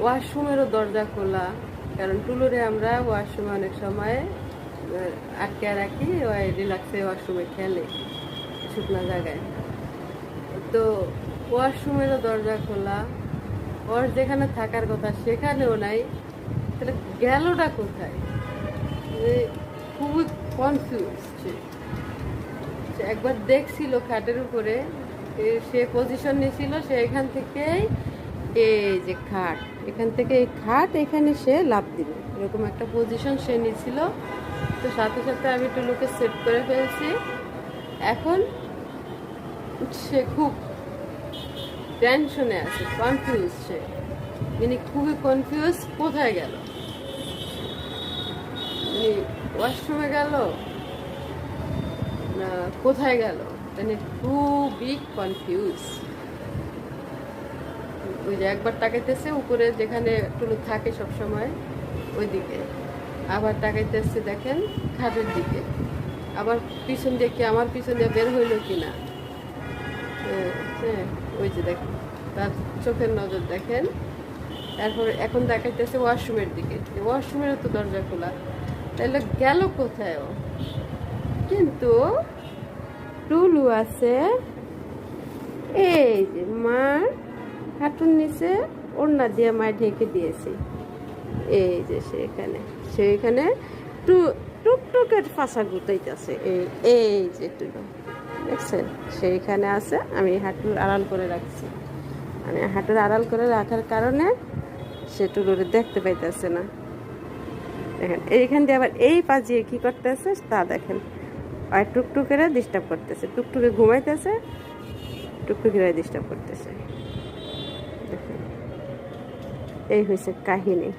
ওয়াশরুমেরও দরজা খোলা, কারণ টুলুরে আমরা ওয়াশরুমে অনেক সময় আটকে রাখি, ওই রিল্যাক্সে ওয়াশরুমে খেলে শুকনা জায়গায়। তো ওয়াশরুমেরও দরজা খোলা, ওর যেখানে থাকার কথা সেখানেও নাই। তাহলে গেলটা কোথায়? খুবই কনফিউজ। সে একবার দেখছিল খাটের উপরে, সে পজিশন নিয়েছিল, সে এখান থেকেই এই যে খাট, এখান থেকে এই খাট এখানে সে লাফ দিল, এরকম একটা পজিশন সে নিয়েছিল। তো সাথে সাথে আমি টুলুকে সেট করে ফেলছি। এখন সে খুব টেনশনে আছে, কনফিউজ, সে মানে খুবই কনফিউজ। কোথায় গেল? মানে ওয়াশরুমে গেল না কোথায় গেল? মানে খুবই কনফিউজ। ওই যে একবার তাকাইতেছে উপরে যেখানে টুলু থাকে সব সময় ওইদিকে, আবার তাকাইতেছে দেখেন খাটের দিকে, আবার পিছন দিয়ে কি আমার পিছন দিয়ে বের হইলো কিনা। হ্যাঁ, ওই যে দেখেন তার চোখের নজর দেখেন। তারপরে এখন দেখাইতেছে ওয়াশরুমের দিকে, ওয়াশরুমেরও তো দরজা খোলা, তাহলে গেল কোথায় ও? কিন্তু টুলু আছে এই যে মার হাঁটুর নিচে, ওড়না দিয়ে মায় ঢেকে দিয়েছে। এই যে সেখানে টুকটুকের ফাঁসা গুতাইতেছে। এই যে টুলু দেখছেন সেইখানে আছে। আমি হাঁটুর আড়াল করে রাখছি, মানে হাঁটুর আড়াল করে রাখার কারণে সে টুলুরে দেখতে পাইতেছে না। দেখেন এইখান দিয়ে আবার এই পাজিয়ে কি করতেছে তা দেখেন, আর টুকটুকেরা ডিস্টার্ব করতেছে, টুকটুকে ঘুমাইতেছে, টুকটুকিরা ডিস্টার্ব করতেছে। দেখেন এই হয়েছে কাহিনী।